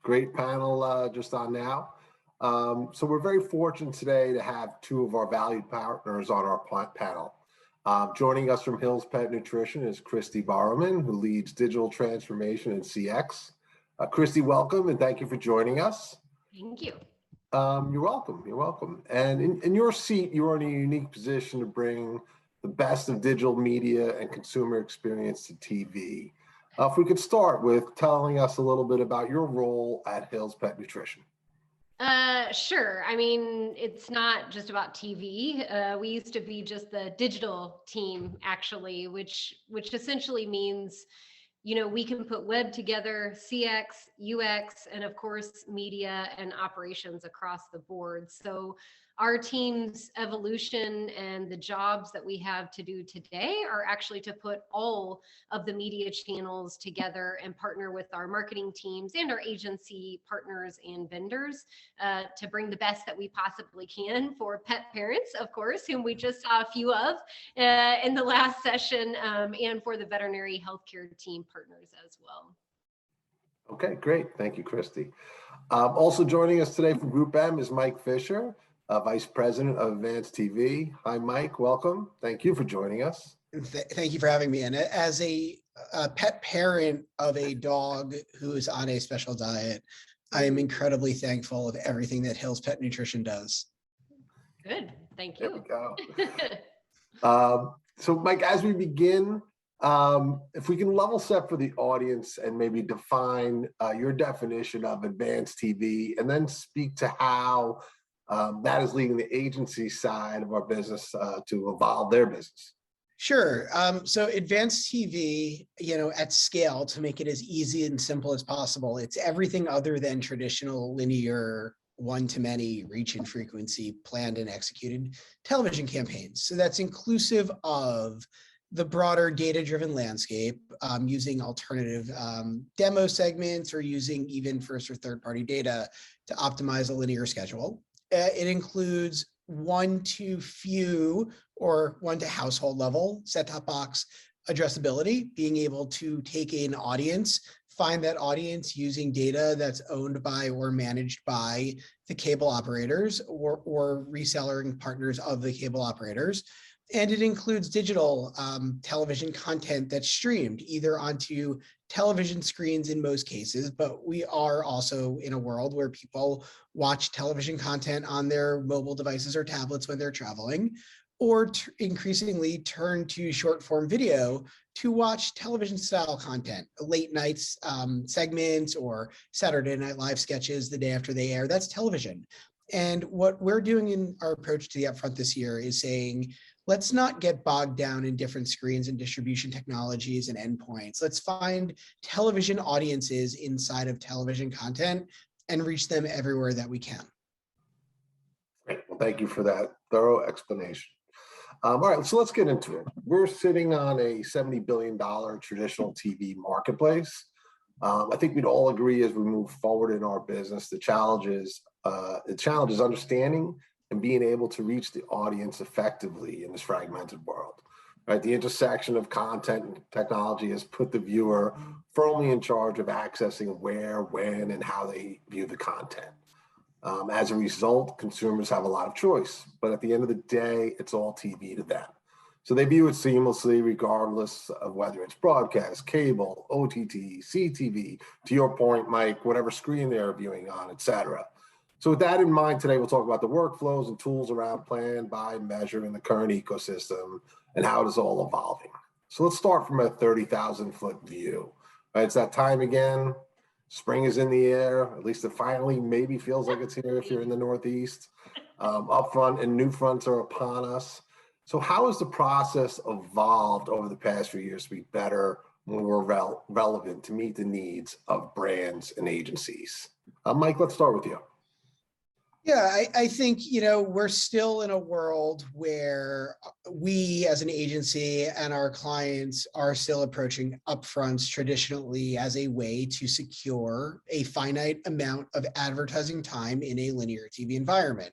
Great panel just on now. So we're very fortunate today to have two of our valued partners on our panel. Joining us from Hill's Pet Nutrition is Christy Borrowman, who leads digital transformation and CX. Christy, welcome and thank you for joining us. Thank you. You're welcome. You're welcome. And in your seat, you're in a unique position to bring the best of digital media and consumer experience to TV. If we could start with telling us a little bit about your role at Hill's Pet Nutrition. Sure. I mean, it's not just about TV. We used to be just the digital team, actually, which essentially means, you know, we can put web together, CX, UX, and of course, media and operations across the board. So our team's evolution and the jobs that we have to do today are actually to put all of the media channels together and partner with our marketing teams and our agency partners and vendors to bring the best that we possibly can for pet parents, of course, whom we just saw a few of in the last session, and for the veterinary healthcare team partners as well. Okay, great. Thank you, Christy. Also joining us today from Group M is Mike Fisher, Vice President of Advanced TV. Hi, Mike. Welcome. Thank you for joining us. Thank you for having me. And as a pet parent of a dog who is on a special diet, I am incredibly thankful of everything that Hill's Pet Nutrition does. Good. Thank you. There we go. So, Mike, as we begin, if we can level set for the audience and maybe define your definition of advanced TV, and then speak to how that is leading the agency side of our business to evolve their business. Sure. So advanced TV, you know, at scale, to make it as easy and simple as possible, it's everything other than traditional linear one-to-many reach and frequency planned and executed television campaigns. So that's inclusive of the broader data-driven landscape, using alternative demo segments or using even first or third-party data to optimize a linear schedule. It includes one-to-few or one-to-household level set-top box addressability, being able to take an audience, find that audience using data that's owned by or managed by the cable operators or reselling partners of the cable operators. And it includes digital television content that's streamed either onto television screens in most cases, but we are also in a world where people watch television content on their mobile devices or tablets when they're traveling, or increasingly turn to short form video to watch television style content, late nights segments or Saturday Night Live sketches the day after they air. That's television. And what we're doing in our approach to the Upfront this year is saying, let's not get bogged down in different screens and distribution technologies and endpoints. Let's find television audiences inside of television content and reach them everywhere that we can. Great. Well, thank you for that thorough explanation. All right, so let's get into it. We're sitting on a $70 billion traditional TV marketplace. I think we'd all agree as we move forward in our business, the challenge is understanding and being able to reach the audience effectively in this fragmented world, right? The intersection of content and technology has put the viewer firmly in charge of accessing where, when, and how they view the content. As a result, consumers have a lot of choice, but at the end of the day, it's all TV to them. So they view it seamlessly, regardless of whether it's broadcast, cable, OTT, CTV, to your point, Mike, whatever screen they're viewing on, et cetera. So with that in mind, today we'll talk about the workflows and tools around plan, buy, measure in the current ecosystem and how it is all evolving. So let's start from a 30,000-foot view. Right, it's that time again. Spring is in the air. At least it finally maybe feels like it's here if you're in the Northeast. Upfront and new fronts are upon us. So how has the process evolved over the past few years to be better, more relevant to meet the needs of brands and agencies? Mike, let's start with you. Yeah, I think, you know, we're still in a world where we as an agency and our clients are still approaching upfronts traditionally as a way to secure a finite amount of advertising time in a linear TV environment.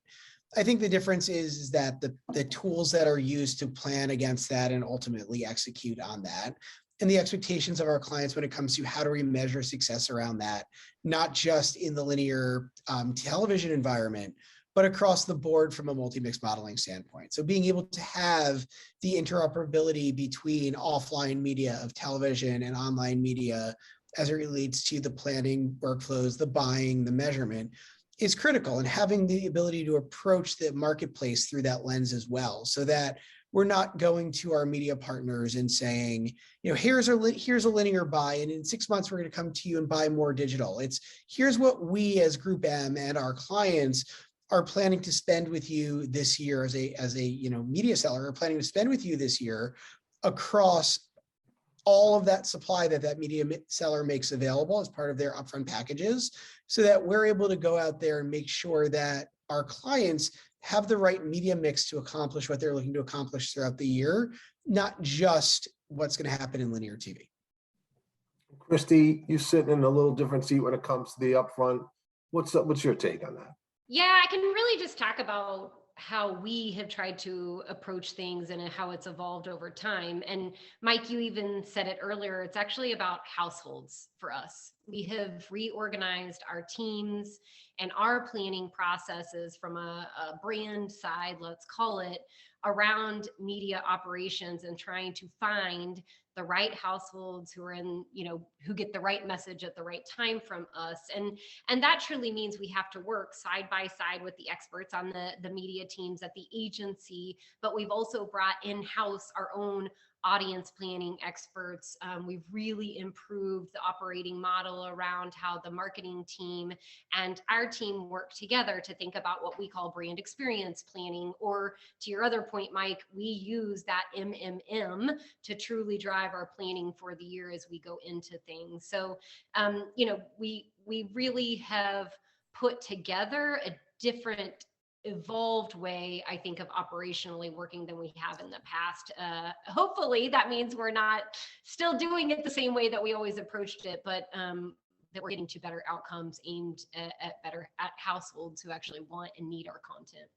I think the difference is that the tools that are used to plan against that and ultimately execute on that and the expectations of our clients when it comes to how do we measure success around that, not just in the linear television environment, but across the board from a multi-mix modeling standpoint. So being able to have the interoperability between offline media of television and online media as it relates to the planning workflows, the buying, the measurement is critical, and having the ability to approach the marketplace through that lens as well, so that we're not going to our media partners and saying, here's a linear buy, and in 6 months, we're going to come to you and buy more digital. It's here's what we as Group M and our clients are planning to spend with you this year as a media seller, are planning to spend with you this year across all of that supply that media seller makes available as part of their upfront packages, so that we're able to go out there and make sure that our clients have the right media mix to accomplish what they're looking to accomplish throughout the year, not just what's going to happen in linear TV. Christy, you sit in a little different seat when it comes to the upfront. What's your take on that? Yeah, I can really just talk about how we have tried to approach things and how it's evolved over time. And Mike, you even said it earlier, it's actually about households for us. We have reorganized our teams and our planning processes from a brand side, let's call it, around media operations and trying to find the right households who are in, who get the right message at the right time from us. And that truly means we have to work side by side with the experts on the media teams at the agency, but we've also brought in-house our own audience planning experts. We've really improved the operating model around how the marketing team and our team work together to think about what we call brand experience planning, or to your other point, Mike, we use that MMM to truly drive our planning for the year as we go into things. So, we really have put together a different evolved way, I think, of operationally working than we have in the past. Hopefully that means we're not still doing it the same way that we always approached it, but that we're getting to better outcomes aimed at households who actually want and need our content.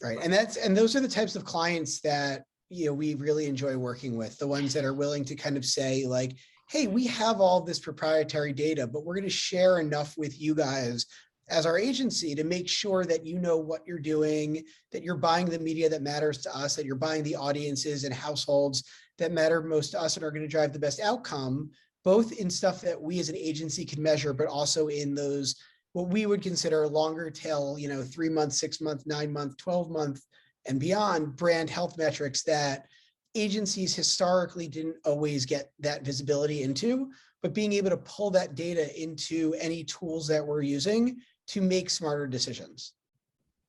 Right. And those are the types of clients that, we really enjoy working with, the ones that are willing to kind of say like, hey, we have all this proprietary data, but we're going to share enough with you guys as our agency to make sure that you know what you're doing, that you're buying the media that matters to us, that you're buying the audiences and households that matter most to us and are going to drive the best outcome, both in stuff that we as an agency can measure, but also in those, what we would consider longer tail, 3 month, 6 month, 9 month, 12 month, and beyond brand health metrics that agencies historically didn't always get that visibility into, but being able to pull that data into any tools that we're using to make smarter decisions.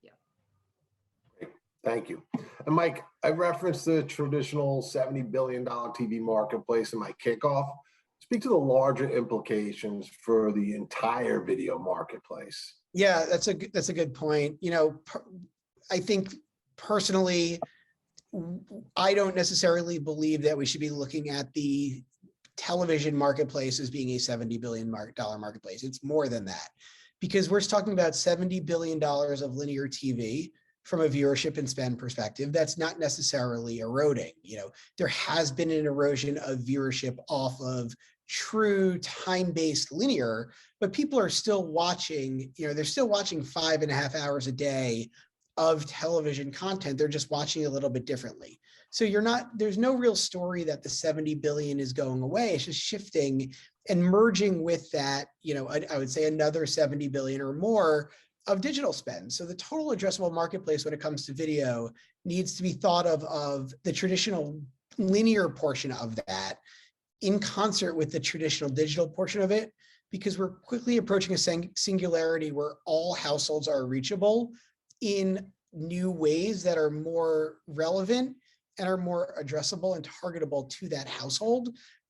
Yeah. Thank you. And Mike, I referenced the traditional $70 billion TV marketplace in my kickoff. Speak to the larger implications for the entire video marketplace. Yeah, that's a good point. I think personally, I don't necessarily believe that we should be looking at the television marketplace as being a $70 billion marketplace. It's more than that, because we're talking about $70 billion of linear TV from a viewership and spend perspective. That's not necessarily eroding. There has been an erosion of viewership off of true time-based linear, but people are still watching, they're still watching 5.5 hours a day of television content. They're just watching a little bit differently. So there's no real story that the 70 billion is going away. It's just shifting and merging with that, I would say another 70 billion or more of digital spend. So the total addressable marketplace when it comes to video needs to be thought of the traditional linear portion of that in concert with the traditional digital portion of it, because we're quickly approaching a singularity where all households are reachable in new ways that are more relevant and are more addressable and targetable to that household,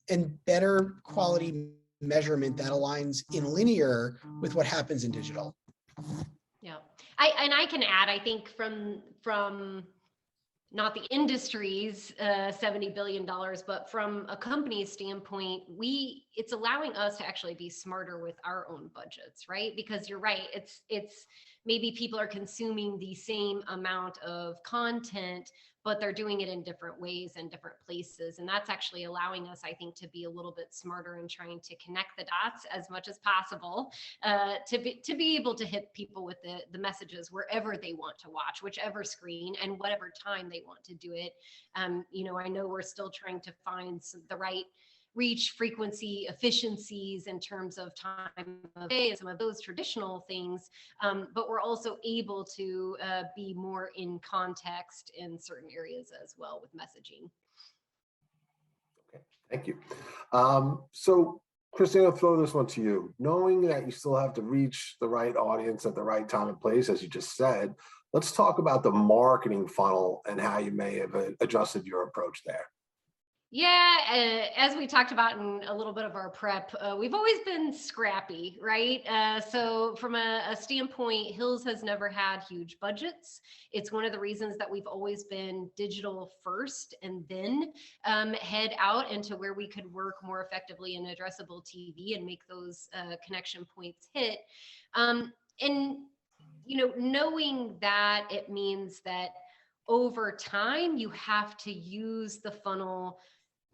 and better quality measurement that aligns in linear with what happens in digital. Yeah, I can add, I think from not the industry's $70 billion, but from a company's standpoint, it's allowing us to actually be smarter with our own budgets, right? Because you're right, it's maybe people are consuming the same amount of content, but they're doing it in different ways and different places. And that's actually allowing us, I think, to be a little bit smarter in trying to connect the dots as much as possible, to be able to hit people with the messages wherever they want to watch, whichever screen and whatever time they want to do it. I know we're still trying to find the right reach, frequency, efficiencies in terms of time of day and some of those traditional things, but we're also able to be more in context in certain areas as well with messaging. Okay, thank you. So Christy, I'll throw this one to you. Knowing that you still have to reach the right audience at the right time and place, as you just said, let's talk about the marketing funnel and how you may have adjusted your approach there. Yeah, as we talked about in a little bit of our prep, we've always been scrappy, right? So from a standpoint, Hills has never had huge budgets. It's one of the reasons that we've always been digital first and then head out into where we could work more effectively in addressable TV and make those connection points hit. And knowing that it means that over time, you have to use the funnel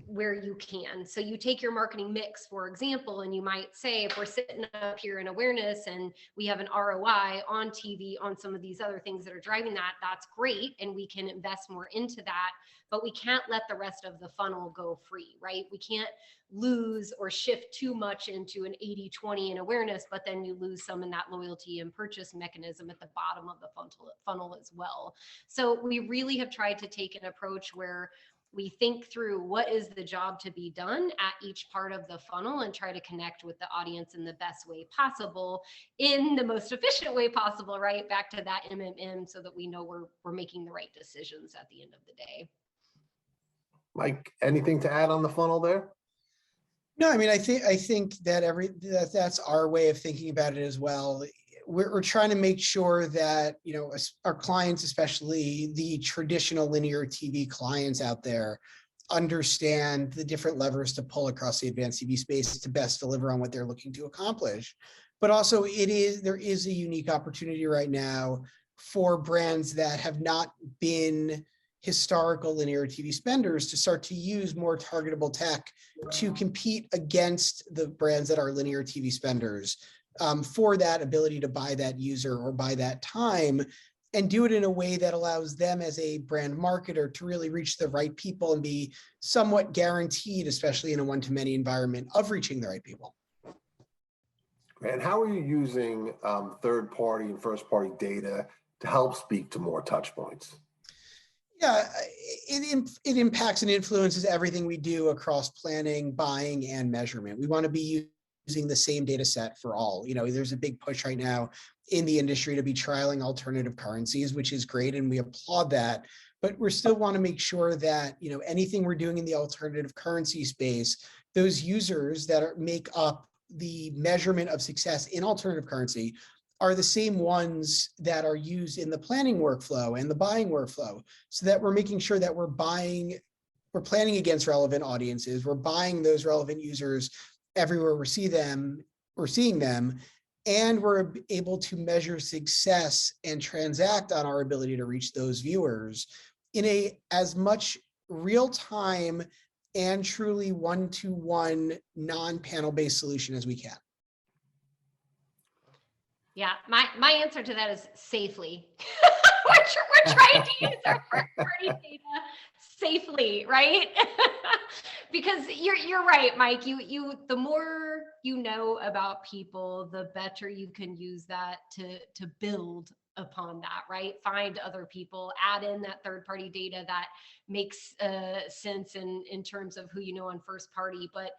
where you can. So you take your marketing mix, for example, and you might say, if we're sitting up here in awareness and we have an ROI on TV, on some of these other things that are driving that, that's great. And we can invest more into that, but we can't let the rest of the funnel go free, right? We can't lose or shift too much into an 80-20 in awareness, but then you lose some in that loyalty and purchase mechanism at the bottom of the funnel as well. So we really have tried to take an approach where we think through what is the job to be done at each part of the funnel and try to connect with the audience in the best way possible, in the most efficient way possible, right? Back to that MMM, so that we know we're making the right decisions at the end of the day. Mike, anything to add on the funnel there? No, I mean, I think that that's our way of thinking about it as well. We're trying to make sure that, our clients, especially the traditional linear TV clients out there, understand the different levers to pull across the advanced TV space to best deliver on what they're looking to accomplish. But also there is a unique opportunity right now for brands that have not been historical linear TV spenders to start to use more targetable tech to compete against the brands that are linear TV spenders, for that ability to buy that user or buy that time, and do it in a way that allows them as a brand marketer to really reach the right people and be somewhat guaranteed, especially in a one-to-many environment, of reaching the right people. And how are you using third-party and first-party data to help speak to more touch points? Yeah, it impacts and influences everything we do across planning, buying, and measurement. We want to be using the same data set for all. There's a big push right now in the industry to be trialing alternative currencies, which is great, and we applaud that. But we still want to make sure that, anything we're doing in the alternative currency space, those users that make up the measurement of success in alternative currency are the same ones that are used in the planning workflow and the buying workflow, so that we're making sure that we're planning against relevant audiences, we're buying those relevant users everywhere we're seeing them, and we're able to measure success and transact on our ability to reach those viewers in as much real-time and truly one-to-one non-panel-based solution as we can. Yeah, my answer to that is safely. we're trying to use our first-party data safely, right? Because you're right, Mike. The more you know about people, the better you can use that to build upon that, right? Find other people, add in that third-party data that makes sense in terms of who you know on first party, but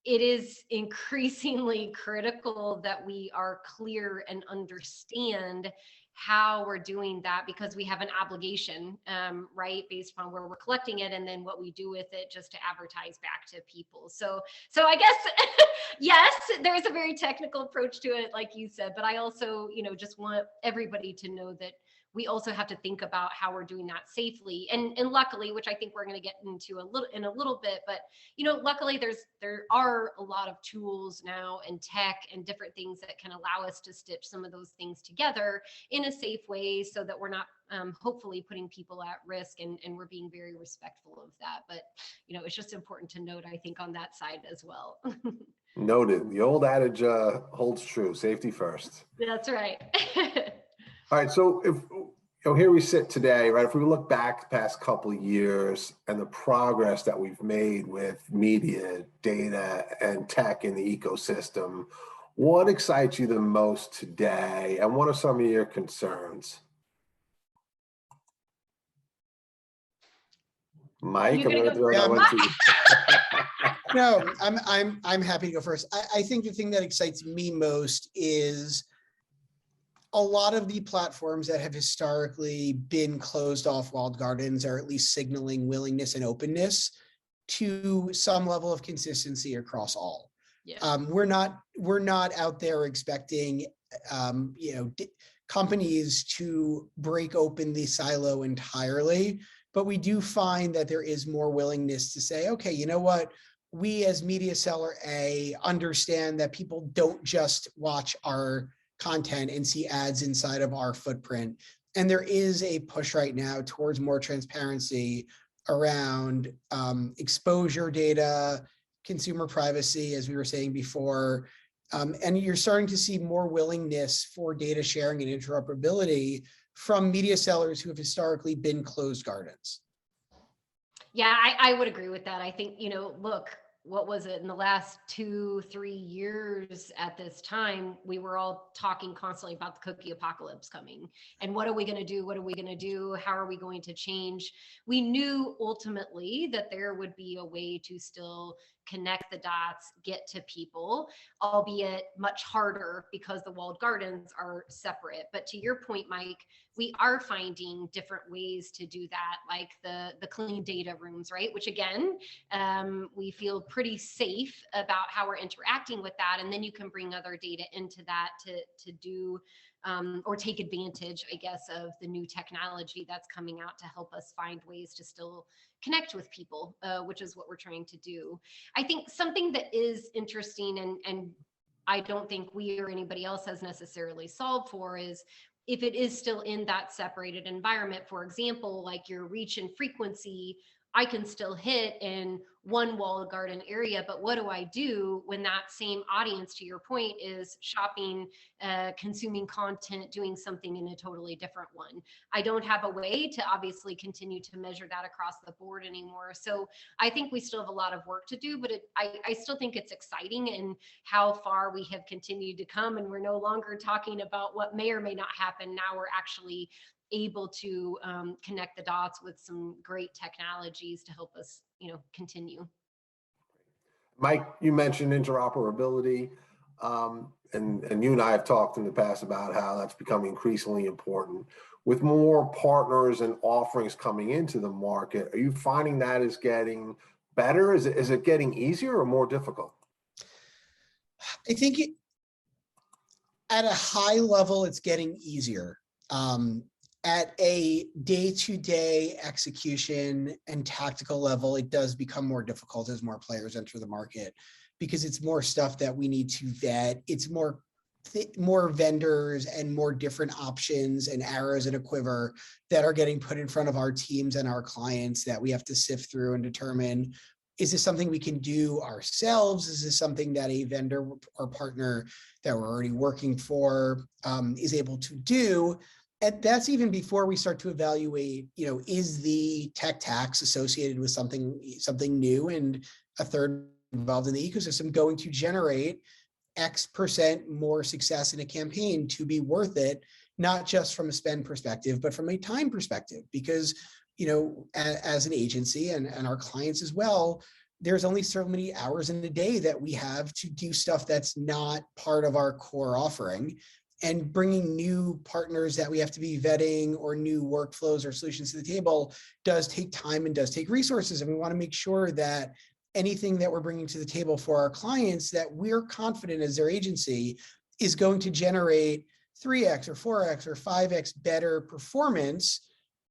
it is increasingly critical that we are clear and understand how we're doing that, because we have an obligation, right, based on where we're collecting it and then what we do with it, just to advertise back to people. So I guess, yes, there's a very technical approach to it, like you said, but I also, just want everybody to know that we also have to think about how we're doing that safely. And luckily, which I think we're going to get into in a little bit, but luckily there are a lot of tools now and tech and different things that can allow us to stitch some of those things together in a safe way, so that we're not hopefully putting people at risk, and we're being very respectful of that. But it's just important to note, I think, on that side as well. Noted. The old adage holds true. Safety first. That's right. All right. So if here we sit today, right? If we look back the past couple of years and the progress that we've made with media, data, and tech in the ecosystem, what excites you the most today, and what are some of your concerns? Mike, I'm going to throw that one to you. No, I'm happy to go first. I think the thing that excites me most is a lot of the platforms that have historically been closed off walled gardens are at least signaling willingness and openness to some level of consistency across all. Yeah. We're not out there expecting companies to break open the silo entirely, but we do find that there is more willingness to say, okay, you know what? We as media seller A understand that people don't just watch our content and see ads inside of our footprint. And there is a push right now towards more transparency around exposure data, consumer privacy, as we were saying before. And you're starting to see more willingness for data sharing and interoperability from media sellers who have historically been closed gardens. Yeah, I would agree with that. I think, look, what was it in the last 2-3 years at this time, we were all talking constantly about the cookie apocalypse coming. And what are we going to do? What are we going to do? How are we going to change? We knew ultimately that there would be a way to still connect the dots, get to people, albeit much harder because the walled gardens are separate. But to your point, Mike, we are finding different ways to do that, like the clean data rooms, right? Which again, we feel pretty safe about how we're interacting with that. And then you can bring other data into that to do or take advantage, I guess, of the new technology that's coming out to help us find ways to still connect with people, which is what we're trying to do. I think something that is interesting and I don't think we or anybody else has necessarily solved for is if it is still in that separated environment. For example, like your reach and frequency, I can still hit in one walled garden area, but what do I do when that same audience, to your point, is shopping, consuming content, doing something in a totally different one? I don't have a way to obviously continue to measure that across the board anymore. So I think we still have a lot of work to do, but I still think it's exciting in how far we have continued to come, and we're no longer talking about what may or may not happen. Now we're actually able to connect the dots with some great technologies to help us, continue. Mike, you mentioned interoperability, and you and I have talked in the past about how that's becoming increasingly important. With more partners and offerings coming into the market, are you finding that is getting better? Is it getting easier or more difficult? I think at a high level, it's getting easier. At a day-to-day execution and tactical level, it does become more difficult as more players enter the market because it's more stuff that we need to vet. It's more vendors and more different options and arrows in a quiver that are getting put in front of our teams and our clients that we have to sift through and determine, is this something we can do ourselves? Is this something that a vendor or partner that we're already working for is able to do? And that's even before we start to evaluate, is the tech tax associated with something new and a third involved in the ecosystem going to generate X% more success in a campaign to be worth it, not just from a spend perspective, but from a time perspective? Because, as an agency and our clients as well, there's only so many hours in a day that we have to do stuff that's not part of our core offering. And bringing new partners that we have to be vetting or new workflows or solutions to the table does take time and does take resources. And we want to make sure that anything that we're bringing to the table for our clients that we're confident as their agency is going to generate 3x or 4x or 5x better performance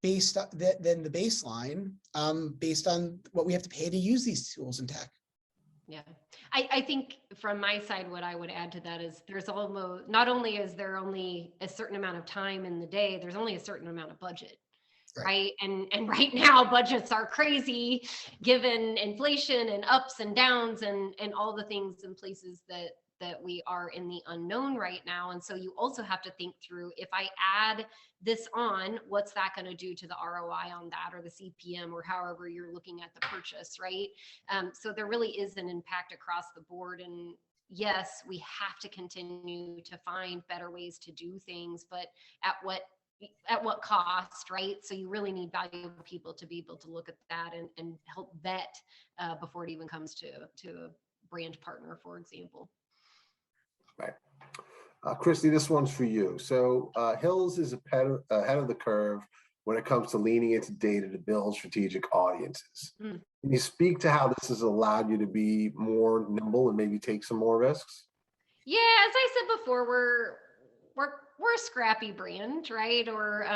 based on than the baseline, based on what we have to pay to use these tools and tech. Yeah, I think from my side, what I would add to that is there's almost, not only is there only a certain amount of time in the day, there's only a certain amount of budget. Right. And right now budgets are crazy given inflation and ups and downs and all the things and places that we are in the unknown right now. And so you also have to think through, if I add this on, what's that going to do to the ROI on that, or the CPM, or however you're looking at the purchase, right? So there really is an impact across the board. And yes, we have to continue to find better ways to do things, but at what cost, right? So you really need valuable people to be able to look at that and help vet before it even comes to a brand partner, for example. Right. Christy, this one's for you. So Hills is ahead of the curve when it comes to leaning into data to build strategic audiences. Can you speak to how this has allowed you to be more nimble and maybe take some more risks? Yeah, as I said before, we're a scrappy brand, right? Or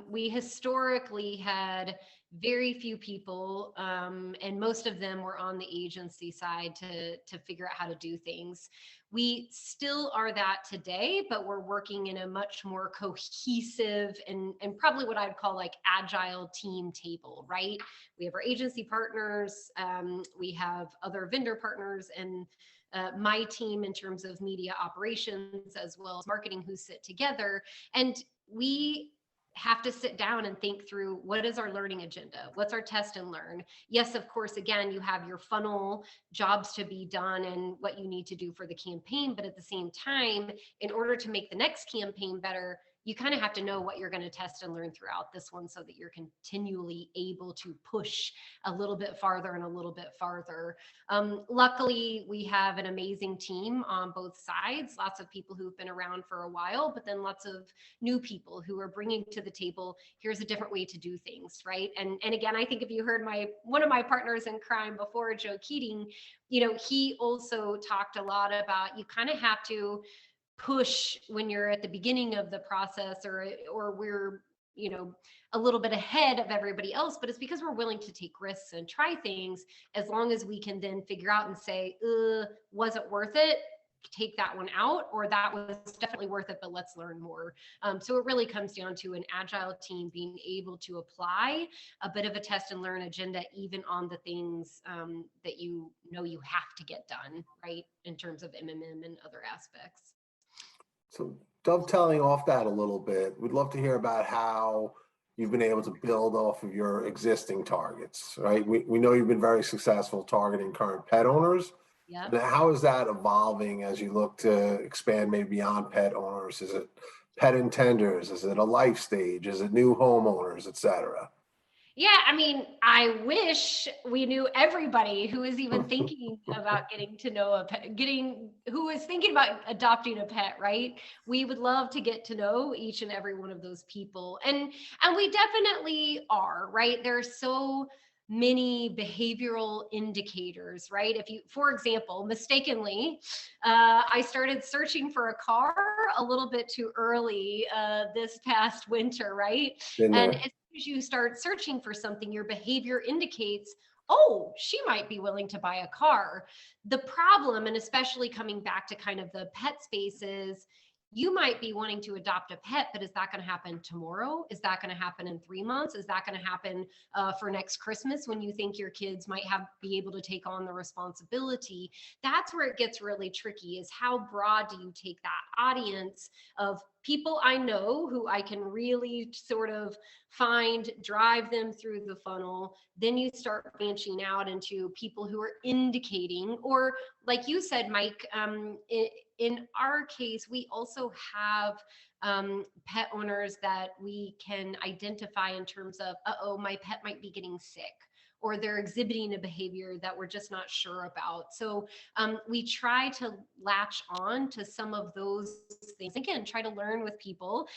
we historically had very few people, and most of them were on the agency side to figure out how to do things. We still are that today, but we're working in a much more cohesive and probably what I'd call like agile team table, right? We have our agency partners, we have other vendor partners, and my team in terms of media operations as well as marketing, who sit together, and we have to sit down and think through, what is our learning agenda? What's our test and learn? Yes, of course, again, you have your funnel jobs to be done and what you need to do for the campaign. But at the same time, in order to make the next campaign better, you kind of have to know what you're going to test and learn throughout this one so that you're continually able to push a little bit farther and a little bit farther. Luckily, we have an amazing team on both sides, lots of people who've been around for a while, but then lots of new people who are bringing to the table, here's a different way to do things, right? And again, I think if you heard one of my partners in crime before, Joe Keating, he also talked a lot about, you kind of have to push when you're at the beginning of the process, or we're a little bit ahead of everybody else, but it's because we're willing to take risks and try things, as long as we can then figure out and say, was it worth it? Take that one out, or that was definitely worth it, but let's learn more. So it really comes down to an agile team being able to apply a bit of a test and learn agenda, even on the things that you have to get done, right, in terms of MMM and other aspects. So dovetailing off that a little bit, we'd love to hear about how you've been able to build off of your existing targets, right? We know you've been very successful targeting current pet owners. Yeah. How is that evolving as you look to expand maybe beyond pet owners? Is it pet intenders? Is it a life stage? Is it new homeowners, et cetera? Yeah, I mean, I wish we knew everybody who is even thinking about getting to know a pet, who is thinking about adopting a pet, right? We would love to get to know each and every one of those people. And we definitely are, right? There's so many behavioral indicators, right? If you, for example, mistakenly, I started searching for a car a little bit too early this past winter, right? And as you start searching for something, your behavior indicates, oh, she might be willing to buy a car. The problem, and especially coming back to kind of the pet spaces, you might be wanting to adopt a pet, but is that going to happen tomorrow? Is that going to happen in 3 months? Is that going to happen for next Christmas, when you think your kids might be able to take on the responsibility? That's where it gets really tricky, is how broad do you take that audience of people I know who I can really sort of drive them through the funnel. Then you start branching out into people who are indicating, or like you said, Mike, in our case, we also have pet owners that we can identify in terms of, my pet might be getting sick, or they're exhibiting a behavior that we're just not sure about. So we try to latch on to some of those things. Again, try to learn with people,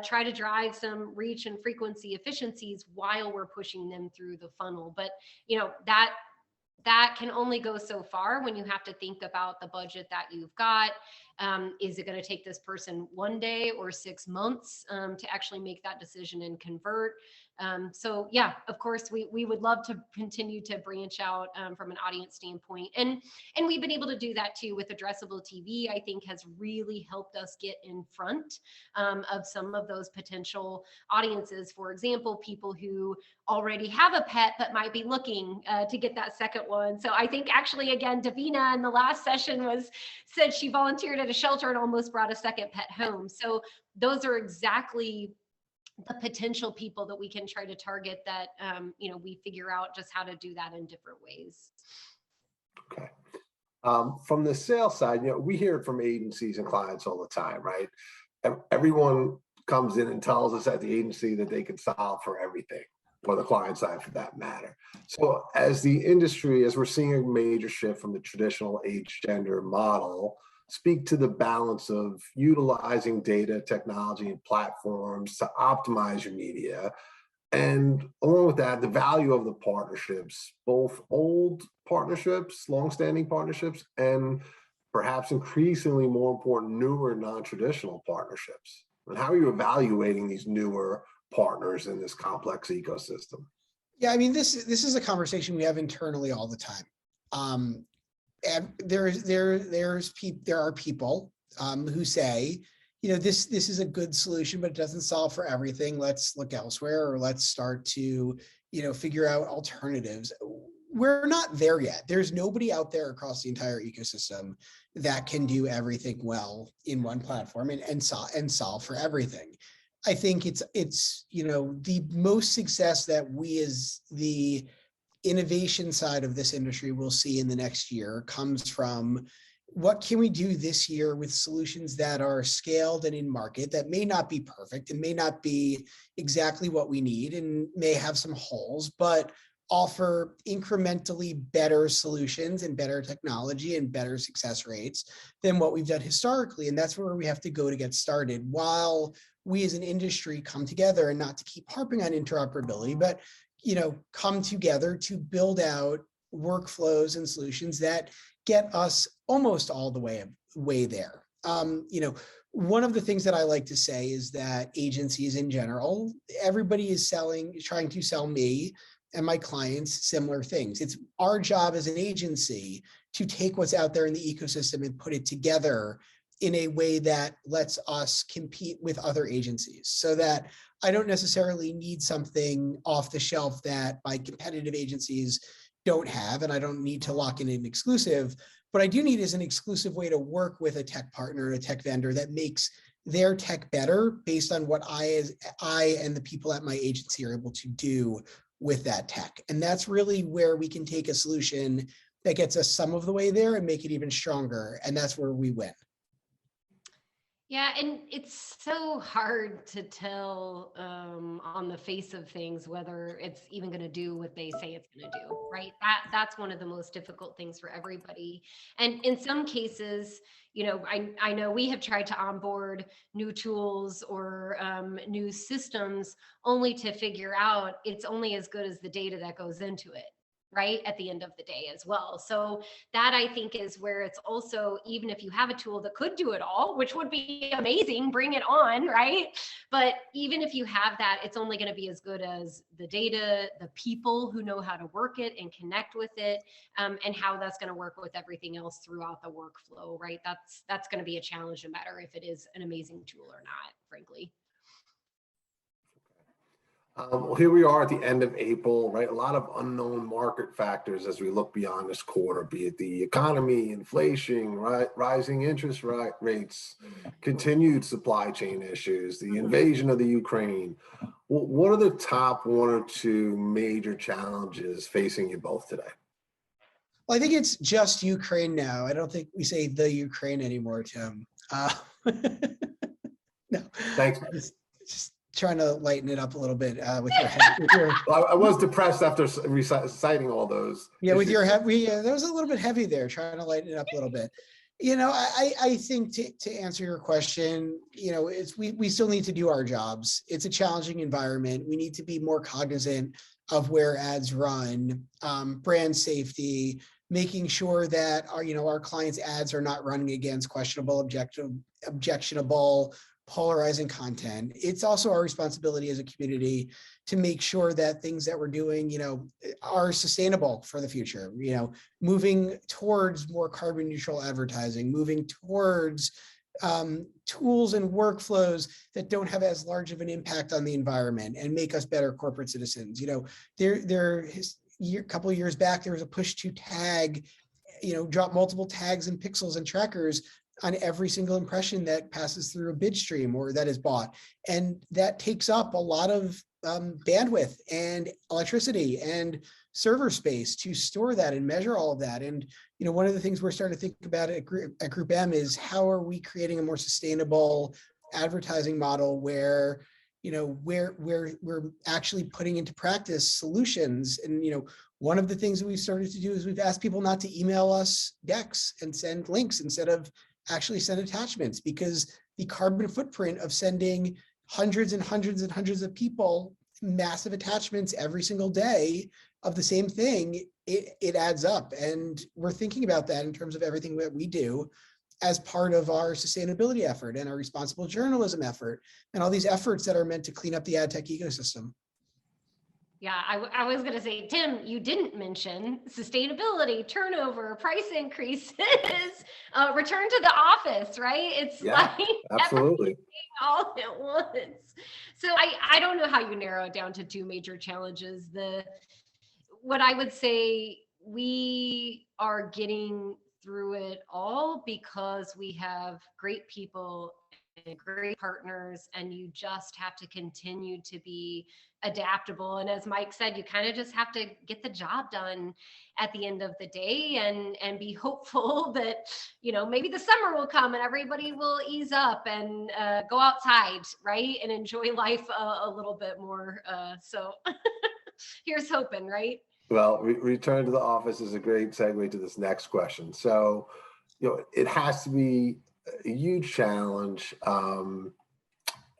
try to drive some reach and frequency efficiencies while we're pushing them through the funnel. But that can only go so far when you have to think about the budget that you've got. Is it going to take this person 1 day or 6 months to actually make that decision and convert? So yeah, of course, we would love to continue to branch out from an audience standpoint. And we've been able to do that too with addressable TV. I think has really helped us get in front of some of those potential audiences. For example, people who already have a pet but might be looking to get that second one. So I think actually, again, Davina in the last session said she volunteered at a shelter and almost brought a second pet home. So those are exactly the potential people that we can try to target that, we figure out just how to do that in different ways. Okay. From the sales side, we hear it from agencies and clients all the time, right? Everyone comes in and tells us at the agency that they can solve for everything, or the client side for that matter. So as the industry, as we're seeing a major shift from the traditional age gender model, speak to the balance of utilizing data, technology, and platforms to optimize your media. And along with that, the value of the partnerships, both old partnerships, longstanding partnerships, and perhaps increasingly more important, newer non-traditional partnerships. And how are you evaluating these newer partners in this complex ecosystem? Yeah, I mean, this is a conversation we have internally all the time. And there are people who say, this is a good solution, but it doesn't solve for everything. Let's look elsewhere, or let's start to, figure out alternatives. We're not there yet. There's nobody out there across the entire ecosystem that can do everything well in one platform and solve for everything. I think it's the most success that we as the innovation side of this industry will see in the next year comes from what can we do this year with solutions that are scaled and in market that may not be perfect and may not be exactly what we need and may have some holes, but offer incrementally better solutions and better technology and better success rates than what we've done historically. And that's where we have to go to get started, while we as an industry come together, and not to keep harping on interoperability, but come together to build out workflows and solutions that get us almost all the way there. One of the things that I like to say is that agencies in general, everybody is trying to sell me and my clients similar things. It's our job as an agency to take what's out there in the ecosystem and put it together in a way that lets us compete with other agencies, so that I don't necessarily need something off the shelf that my competitive agencies don't have, and I don't need to lock in an exclusive. What I do need is an exclusive way to work with a tech partner, a tech vendor that makes their tech better based on what I and the people at my agency are able to do with that tech. And that's really where we can take a solution that gets us some of the way there and make it even stronger. And that's where we win. Yeah, and it's so hard to tell on the face of things whether it's even going to do what they say it's going to do, right? That's one of the most difficult things for everybody. And in some cases, I know we have tried to onboard new tools or new systems only to figure out it's only as good as the data that goes into it, right, at the end of the day as well. So that, I think, is where it's also, even if you have a tool that could do it all, which would be amazing, bring it on, right? But even if you have that, it's only going to be as good as the data, the people who know how to work it and connect with it, and how that's going to work with everything else throughout the workflow, right? That's going to be a challenge, no matter if it is an amazing tool or not, frankly. Well, here we are at the end of April, right? A lot of unknown market factors as we look beyond this quarter, be it the economy, inflation, rising interest rates, continued supply chain issues, the invasion of the Ukraine. What are the top 1 or 2 major challenges facing you both today? Well, I think it's just Ukraine now. I don't think we say the Ukraine anymore, Tim. No. Thanks. Just trying to lighten it up a little bit with your head. I was depressed after reciting all those. Yeah, with your head, that was a little bit heavy there, trying to lighten it up a little bit. I think to answer your question, we still need to do our jobs. It's a challenging environment. We need to be more cognizant of where ads run, brand safety, making sure that our clients' ads are not running against questionable, objectionable, polarizing content. It's also our responsibility as a community to make sure that things that we're doing, are sustainable for the future, moving towards more carbon neutral advertising, moving towards tools and workflows that don't have as large of an impact on the environment and make us better corporate citizens. A couple of years back, there was a push to tag, drop multiple tags and pixels and trackers on every single impression that passes through a bid stream or that is bought. And that takes up a lot of bandwidth and electricity and server space to store that and measure all of that. And, one of the things we're starting to think about at Group M is how are we creating a more sustainable advertising model where, we're actually putting into practice solutions. And, one of the things that we've started to do is we've asked people not to email us decks and send links instead of actually send attachments, because the carbon footprint of sending hundreds and hundreds and hundreds of people massive attachments every single day of the same thing, it adds up. And we're thinking about that in terms of everything that we do as part of our sustainability effort and our responsible journalism effort and all these efforts that are meant to clean up the ad tech ecosystem. Yeah, I was going to say, Tim, you didn't mention sustainability, turnover, price increases, return to the office, right? It's like absolutely all at once. So I don't know how you narrow it down to two major challenges. What I would say, we are getting through it all because we have great people and great partners, and you just have to continue to be adaptable. And as Mike said, you kind of just have to get the job done at the end of the day and be hopeful that, maybe the summer will come and everybody will ease up and go outside, right? And enjoy life a little bit more. So here's hoping, right? Well, return to the office is a great segue to this next question. So, it has to be a huge challenge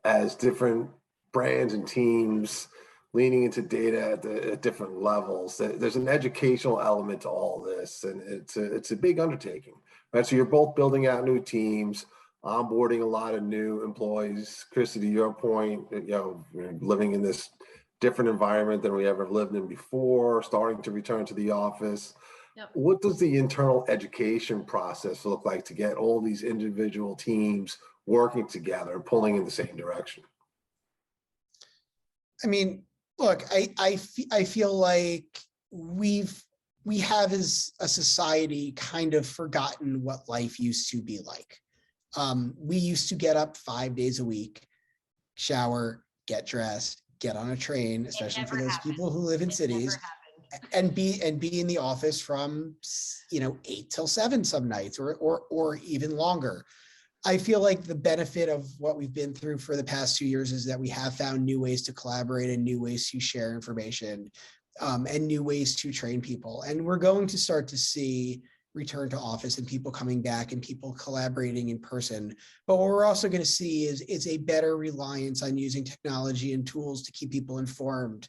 as different brands and teams leaning into data at different levels. There's an educational element to all this, and it's a big undertaking, right? So you're both building out new teams, onboarding a lot of new employees. Christy, to your point, living in this different environment than we ever lived in before, starting to return to the office. Yep. What does the internal education process look like to get all these individual teams working together and pulling in the same direction? I mean, look, I feel like we have as a society kind of forgotten what life used to be like. We used to get up 5 days a week, shower, get dressed, get on a train, especially for those people who live in cities, and be in the office from 8 till 7 some nights or even longer. I feel like the benefit of what we've been through for the past 2 years is that we have found new ways to collaborate and new ways to share information and new ways to train people. And we're going to start to see return to office and people coming back and people collaborating in person. But what we're also going to see is a better reliance on using technology and tools to keep people informed.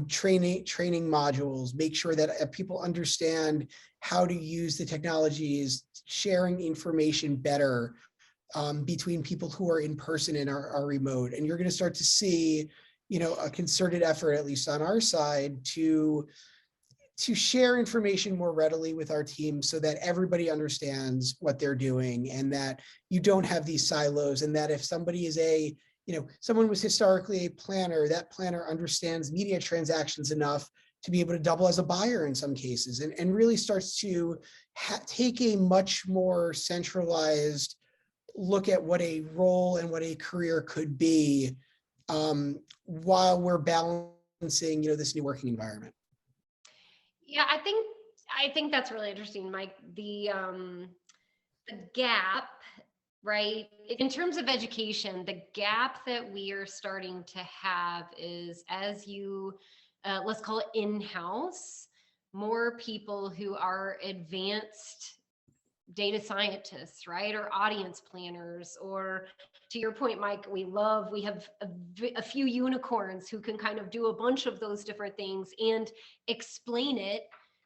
Training modules, make sure that people understand how to use the technologies, sharing information better between people who are in person and are remote. And you're going to start to see, a concerted effort, at least on our side, to share information more readily with our team so that everybody understands what they're doing and that you don't have these silos, and that if somebody is someone was historically a planner, that planner understands media transactions enough to be able to double as a buyer in some cases, and really starts to take a much more centralized look at what a role and what a career could be while we're balancing, this new working environment. Yeah, I think that's really interesting, Mike. The gap, right? In terms of education, the gap that we are starting to have is, as you, let's call it in-house, more people who are advanced data scientists, right? Or audience planners, or to your point, Mike, we have a few unicorns who can kind of do a bunch of those different things and explain it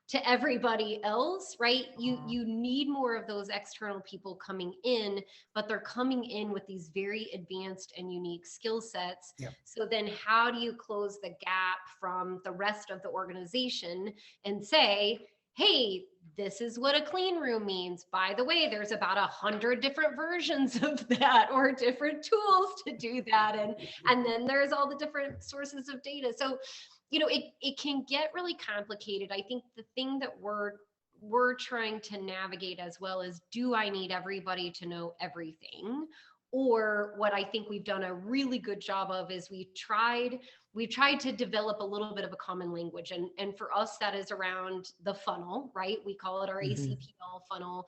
to everybody else, right? You need more of those external people coming in, but they're coming in with these very advanced and unique skill sets. Yep. So then how do you close the gap from the rest of the organization and say, hey, this is what a clean room means. By the way, there's about 100 different versions of that, or different tools to do that. And then there's all the different sources of data. So, you know, it can get really complicated. I think the thing that we're trying to navigate as well is, do I need everybody to know everything? Or what I think we've done a really good job of is we've tried to develop a little bit of a common language. And for us, that is around the funnel, right? We call it our ACPL funnel.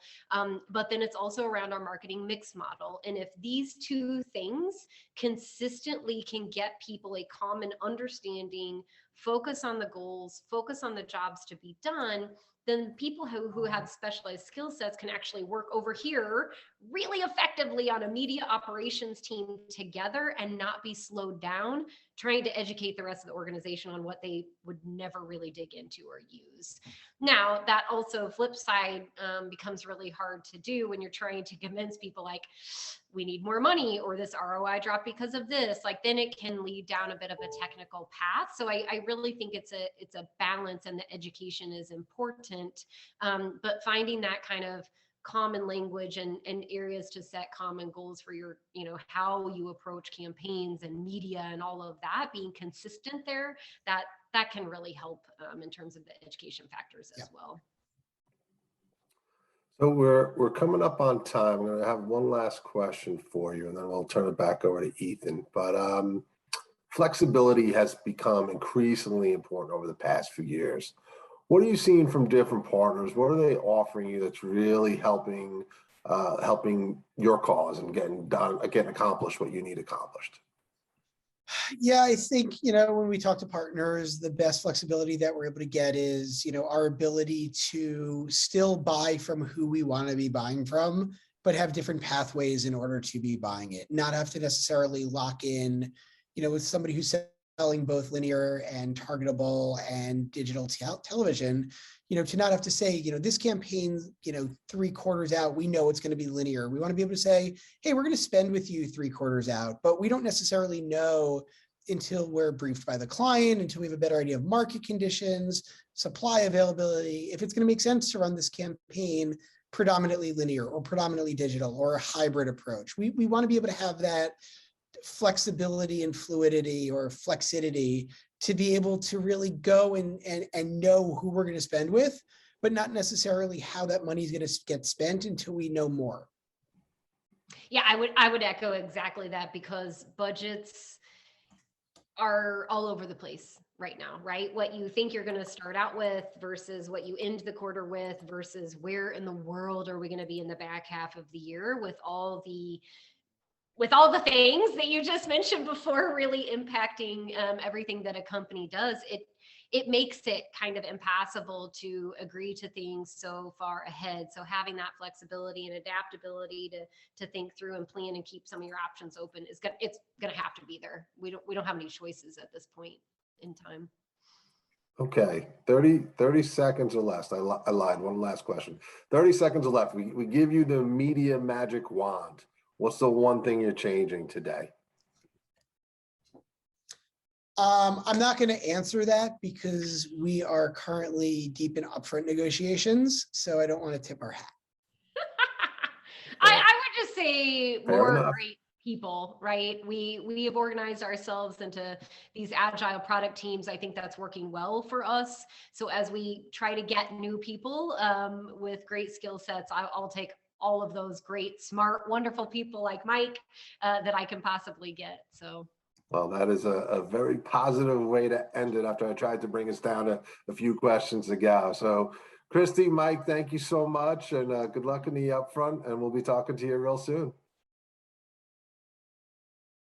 But then it's also around our marketing mix model. And if these two things consistently can get people a common understanding, focus on the goals, focus on the jobs to be done, then people who have specialized skill sets can actually work over here really effectively on a media operations team together and not be slowed down trying to educate the rest of the organization on what they would never really dig into or use. Now, that also flip side becomes really hard to do when you're trying to convince people like, we need more money, or this ROI dropped because of this. Like, then it can lead down a bit of a technical path. So I really think it's a balance, and the education is important. But finding that kind of common language and areas to set common goals for your, you know, how you approach campaigns and media and all of that, being consistent there, that can really help in terms of the education factors as well. So we're coming up on time. I'm going to have one last question for you, and then we'll turn it back over to Ethan. But flexibility has become increasingly important over the past few years. What are you seeing from different partners? What are they offering you that's really helping your cause and getting accomplished what you need accomplished? Yeah, I think, you know, when we talk to partners, the best flexibility that we're able to get is, you know, our ability to still buy from who we want to be buying from, but have different pathways in order to be buying it. Not have to necessarily lock in, you know, with somebody who's selling both linear and targetable and digital television, you know, to not have to say, you know, this campaign, you know, 3 quarters out, we know it's going to be linear. We want to be able to say, hey, we're going to spend with you 3 quarters out, but we don't necessarily know until we're briefed by the client, until we have a better idea of market conditions, supply availability, if it's going to make sense to run this campaign predominantly linear or predominantly digital or a hybrid approach. We want to be able to have that flexibility and fluidity or flexidity to be able to really go and know who we're going to spend with, but not necessarily how that money is going to get spent until we know more. Yeah, I would echo exactly that, because budgets are all over the place right now, right? What you think you're going to start out with versus what you end the quarter with versus where in the world are we going to be in the back half of the year with all the things that you just mentioned before really impacting everything that a company does. It makes it kind of impossible to agree to things so far ahead. So having that flexibility and adaptability to think through and plan and keep some of your options open it's gonna have to be there. We don't have any choices at this point in time. Okay, 30 seconds or less. I lied. One last question. 30 seconds or left. We give you the media magic wand. What's the one thing you're changing today? I'm not going to answer that because we are currently deep in upfront negotiations, so I don't want to tip our hat. I would just say more enough. great people, right? We have organized ourselves into these agile product teams. I think that's working well for us. So as we try to get new people with great skill sets, I'll take all of those great, smart, wonderful people like Mike that I can possibly get. So. Well, that is a very positive way to end it after I tried to bring us down to a few questions ago. So Christy, Mike, thank you so much, and good luck in the upfront, and we'll be talking to you real soon.